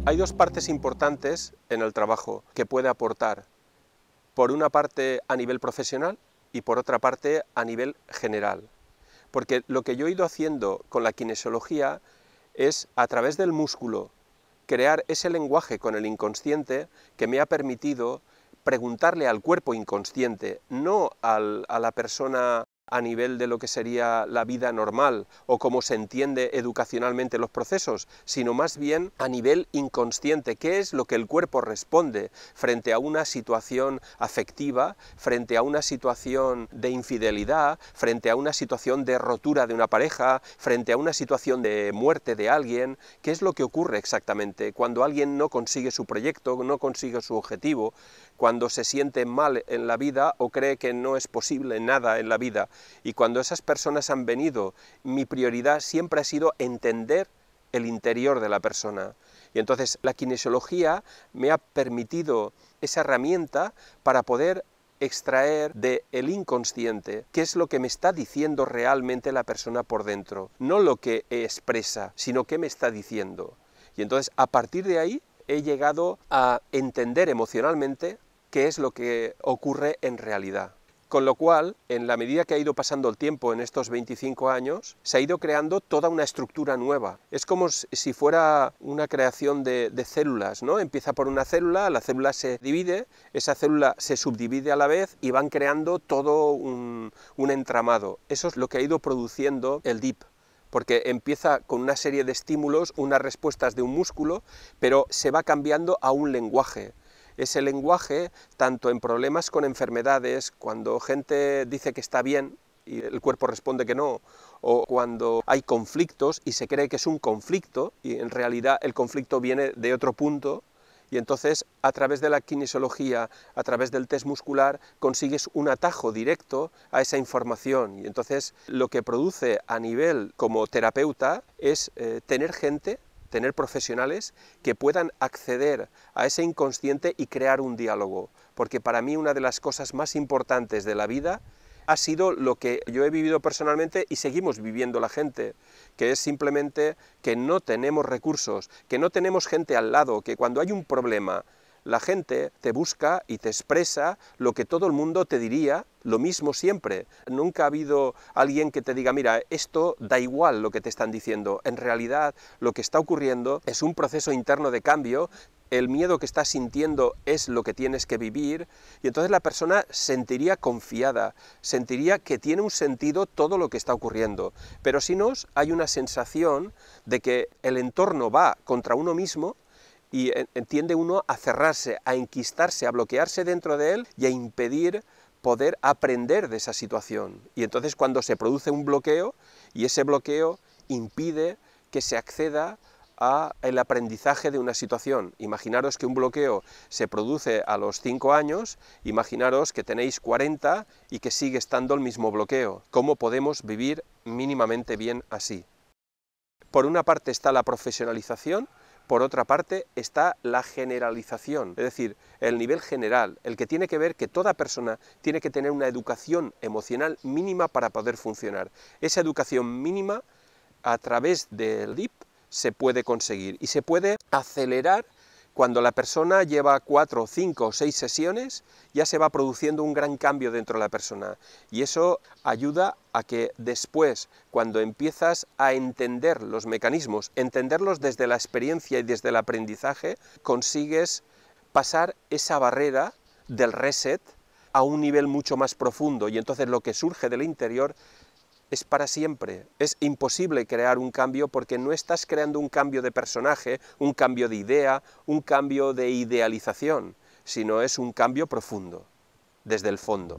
Hay dos partes importantes en el trabajo que puede aportar. Por una parte a nivel profesional y por otra parte a nivel general. Porque lo que yo he ido haciendo con la kinesiología es, a través del músculo, crear ese lenguaje con el inconsciente que me ha permitido preguntarle al cuerpo inconsciente, no a la persona a nivel de lo que sería la vida normal o cómo se entiende educacionalmente los procesos, sino más bien a nivel inconsciente, qué es lo que el cuerpo responde frente a una situación afectiva, frente a una situación de infidelidad, frente a una situación de rotura de una pareja, frente a una situación de muerte de alguien, qué es lo que ocurre exactamente cuando alguien no consigue su proyecto, no consigue su objetivo, cuando se siente mal en la vida o cree que no es posible nada en la vida. Y cuando esas personas han venido, mi prioridad siempre ha sido entender el interior de la persona. Y entonces la kinesiología me ha permitido esa herramienta para poder extraer del inconsciente qué es lo que me está diciendo realmente la persona por dentro. No lo que expresa, sino qué me está diciendo. Y entonces a partir de ahí he llegado a entender emocionalmente qué es lo que ocurre en realidad. Con lo cual, en la medida que ha ido pasando el tiempo en estos 25 años, se ha ido creando toda una estructura nueva. Es como si fuera una creación de células, ¿no? Empieza por una célula, la célula se divide, esa célula se subdivide a la vez y van creando todo un entramado. Eso es lo que ha ido produciendo el DIP. Porque empieza con una serie de estímulos, unas respuestas de un músculo, pero se va cambiando a un lenguaje. Ese lenguaje, tanto en problemas con enfermedades, cuando gente dice que está bien y el cuerpo responde que no, o cuando hay conflictos y se cree que es un conflicto y en realidad el conflicto viene de otro punto, y entonces a través de la kinesiología, a través del test muscular, consigues un atajo directo a esa información. Y entonces lo que produce a nivel como terapeuta es tener profesionales que puedan acceder a ese inconsciente y crear un diálogo. Porque para mí una de las cosas más importantes de la vida ha sido lo que yo he vivido personalmente y seguimos viviendo la gente, que es simplemente que no tenemos recursos, que no tenemos gente al lado, que cuando hay un problema, la gente te busca y te expresa lo que todo el mundo te diría, lo mismo siempre. Nunca ha habido alguien que te diga, mira, esto da igual lo que te están diciendo. En realidad, lo que está ocurriendo es un proceso interno de cambio. El miedo que estás sintiendo es lo que tienes que vivir, y entonces la persona sentiría confiada, sentiría que tiene un sentido todo lo que está ocurriendo. Pero si no, hay una sensación de que el entorno va contra uno mismo, y tiende uno a cerrarse, a enquistarse, a bloquearse dentro de él y a impedir poder aprender de esa situación. Y entonces cuando se produce un bloqueo, y ese bloqueo impide que se acceda al aprendizaje de una situación. Imaginaros que un bloqueo se produce a los 5 años, imaginaros que tenéis 40 y que sigue estando el mismo bloqueo. ¿Cómo podemos vivir mínimamente bien así? Por una parte está la profesionalización, por otra parte está la generalización, es decir, el nivel general, el que tiene que ver que toda persona tiene que tener una educación emocional mínima para poder funcionar. Esa educación mínima, a través del DIP, se puede conseguir y se puede acelerar. Cuando la persona lleva 4, 5 o 6 sesiones, ya se va produciendo un gran cambio dentro de la persona. Y eso ayuda a que después, cuando empiezas a entender los mecanismos, entenderlos desde la experiencia y desde el aprendizaje, consigues pasar esa barrera del reset a un nivel mucho más profundo. Y entonces lo que surge del interior es para siempre. Es imposible crear un cambio porque no estás creando un cambio de personaje, un cambio de idea, un cambio de idealización, sino es un cambio profundo, desde el fondo.